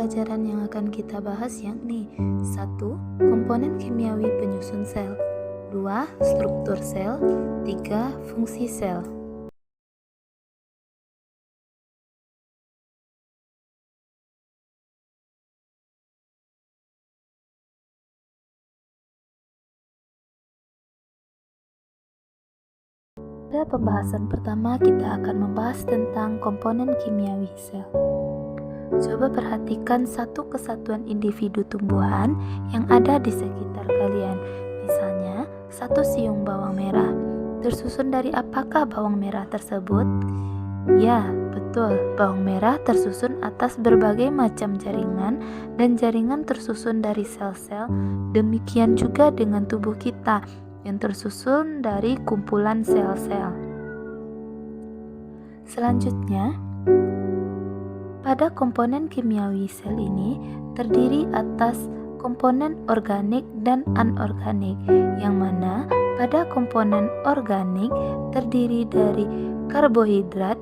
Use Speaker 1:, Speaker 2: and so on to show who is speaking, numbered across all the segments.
Speaker 1: pelajaran yang akan kita bahas yakni 1. Komponen kimiawi penyusun sel, 2. Struktur sel, 3. Fungsi sel. Pada pembahasan pertama kita akan membahas tentang komponen kimiawi sel. Coba perhatikan satu kesatuan individu tumbuhan yang ada di sekitar kalian. Misalnya, satu siung bawang merah. Tersusun dari apakah bawang merah tersebut? Ya, betul. Bawang merah tersusun atas berbagai macam jaringan dan jaringan tersusun dari sel-sel. Demikian juga dengan tubuh kita yang tersusun dari kumpulan sel-sel. Selanjutnya, pada komponen kimiawi sel ini terdiri atas komponen organik dan anorganik, yang mana pada komponen organik terdiri dari karbohidrat,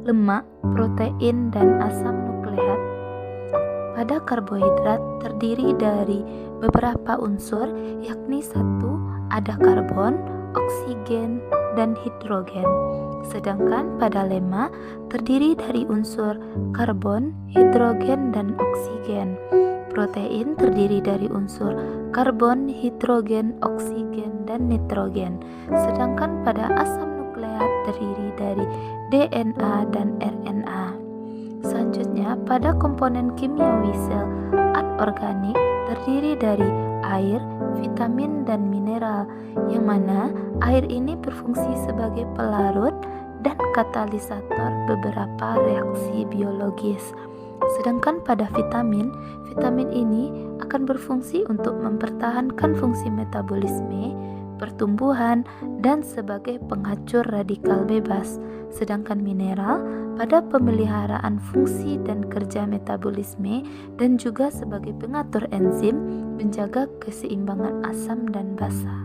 Speaker 1: lemak, protein, dan asam nukleat. Pada karbohidrat terdiri dari beberapa unsur, yakni 1. Ada karbon, oksigen, dan hidrogen. Sedangkan pada lemak terdiri dari unsur karbon, hidrogen, dan oksigen. Protein terdiri dari unsur karbon, hidrogen, oksigen, dan nitrogen. Sedangkan pada asam nukleat terdiri dari DNA dan RNA. Selanjutnya, pada komponen kimiawi sel anorganik terdiri dari air, vitamin, dan mineral, yang mana air ini berfungsi sebagai pelarut dan katalisator beberapa reaksi biologis. Sedangkan pada vitamin ini akan berfungsi untuk mempertahankan fungsi metabolisme, pertumbuhan, dan sebagai penghancur radikal bebas. Sedangkan mineral pada pemeliharaan fungsi dan kerja metabolisme dan juga sebagai pengatur enzim, menjaga keseimbangan asam dan basa.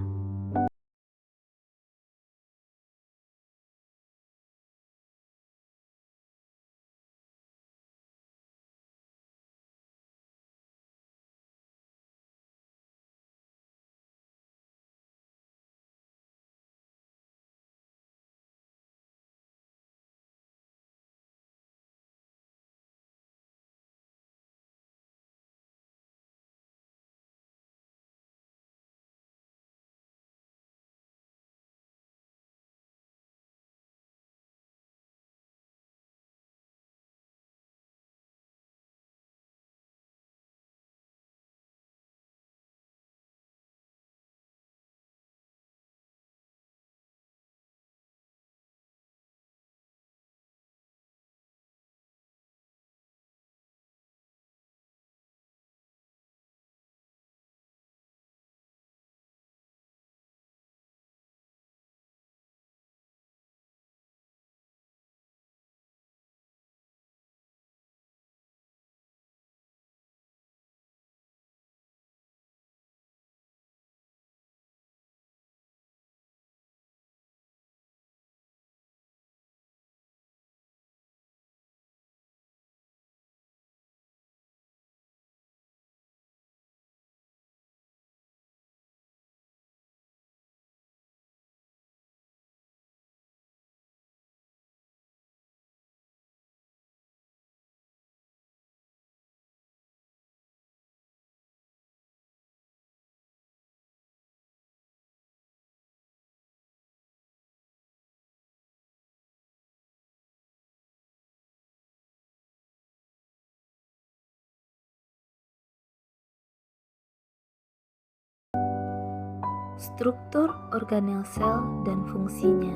Speaker 1: Struktur organel sel dan fungsinya.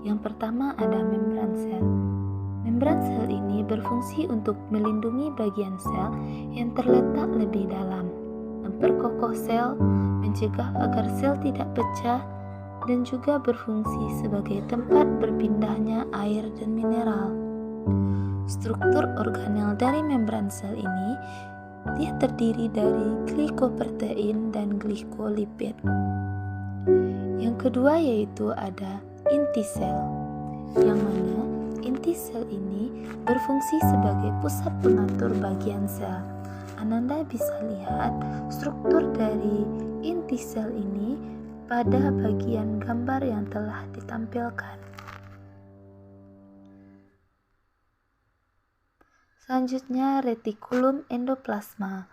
Speaker 1: Yang pertama ada membran sel. Membran sel ini berfungsi untuk melindungi bagian sel yang terletak lebih dalam, memperkokoh sel, mencegah agar sel tidak pecah, dan juga berfungsi sebagai tempat berpindahnya air dan mineral. Struktur organel dari membran sel ini dia terdiri dari glikoprotein dan glikolipid. Yang kedua yaitu ada inti sel, yang mana Inti sel ini berfungsi sebagai pusat pengatur bagian sel. Ananda bisa lihat struktur dari inti sel ini pada bagian gambar yang telah ditampilkan. Selanjutnya, retikulum endoplasma.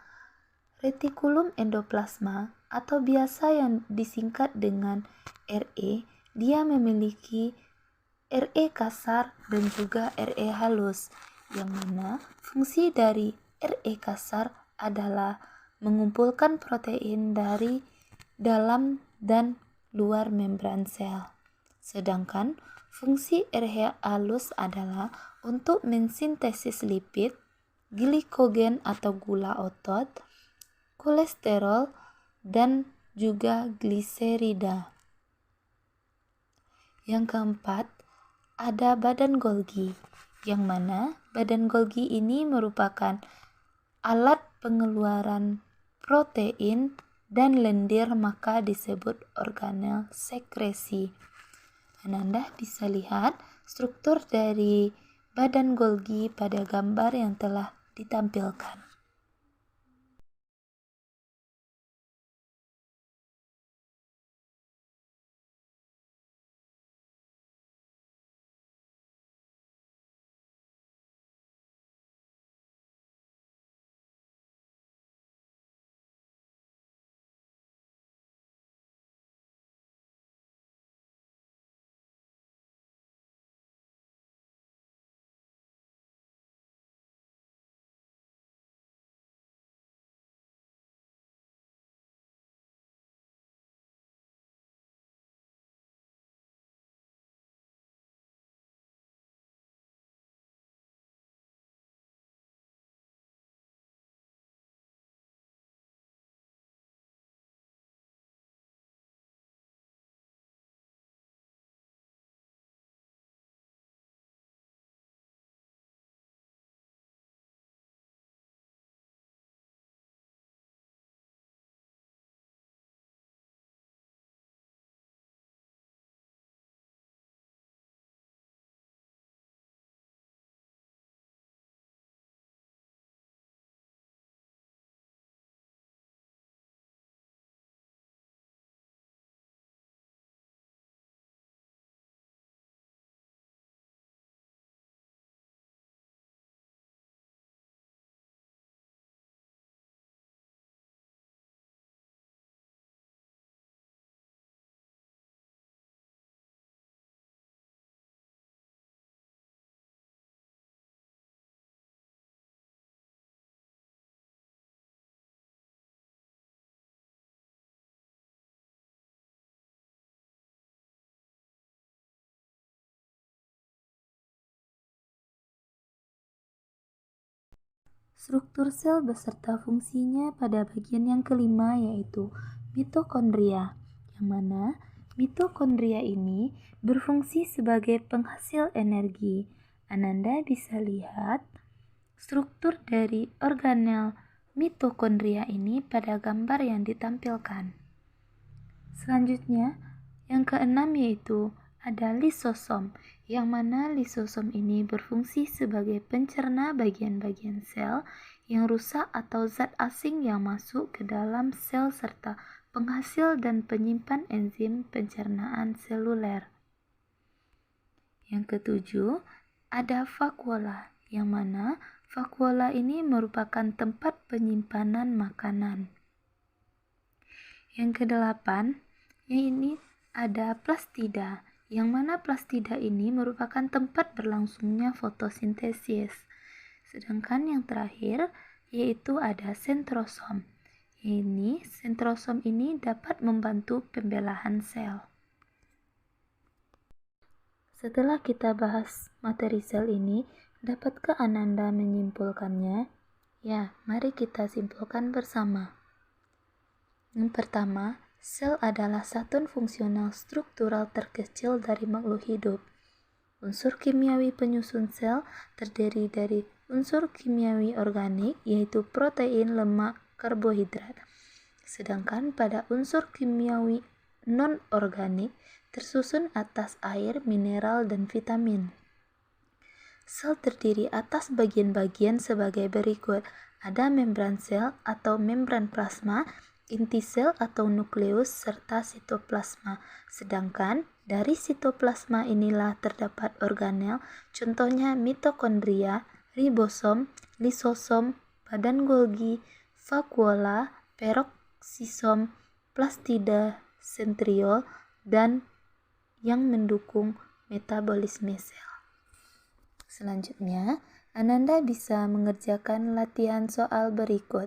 Speaker 1: Retikulum endoplasma atau biasa yang disingkat dengan RE, dia memiliki RE kasar dan juga RE halus, yang mana fungsi dari RE kasar adalah mengumpulkan protein dari dalam dan luar membran sel. Sedangkan fungsi RE halus adalah untuk mensintesis lipid, glikogen atau gula otot, kolesterol, dan juga gliserida. Yang keempat, ada badan Golgi, yang mana badan Golgi ini merupakan alat pengeluaran protein dan lendir, maka disebut organel sekresi. Ananda bisa lihat struktur dari badan Golgi pada gambar yang telah ditampilkan. Struktur sel beserta fungsinya pada bagian yang kelima, yaitu mitokondria, yang mana mitokondria ini berfungsi sebagai penghasil energi. Ananda bisa lihat struktur dari organel mitokondria ini pada gambar yang ditampilkan. Selanjutnya, yang keenam yaitu ada lisosom, yang mana lisosom ini berfungsi sebagai pencerna bagian-bagian sel yang rusak atau zat asing yang masuk ke dalam sel serta penghasil dan penyimpan enzim pencernaan seluler. Yang ketujuh, ada vakuola, yang mana vakuola ini merupakan tempat penyimpanan makanan. Yang kedelapan, ini ada plastida, yang mana plastida ini merupakan tempat berlangsungnya fotosintesis. Sedangkan yang terakhir yaitu ada sentrosom. Sentrosom ini dapat membantu pembelahan sel. Setelah kita bahas materi sel ini, dapatkah Ananda menyimpulkannya? Ya, mari kita simpulkan bersama. Yang pertama, sel adalah satuan fungsional struktural terkecil dari makhluk hidup. Unsur kimiawi penyusun sel terdiri dari unsur kimiawi organik, yaitu protein, lemak, karbohidrat. Sedangkan pada unsur kimiawi non-organik tersusun atas air, mineral, dan vitamin. Sel terdiri atas bagian-bagian sebagai berikut. Ada membran sel atau membran plasma, inti sel atau nukleus, serta sitoplasma. Sedangkan dari sitoplasma inilah terdapat organel, contohnya mitokondria, ribosom, lisosom, badan Golgi, vakuola, peroksisom, plastida, sentriol, dan yang mendukung metabolisme sel. Selanjutnya, Ananda bisa mengerjakan latihan soal berikut.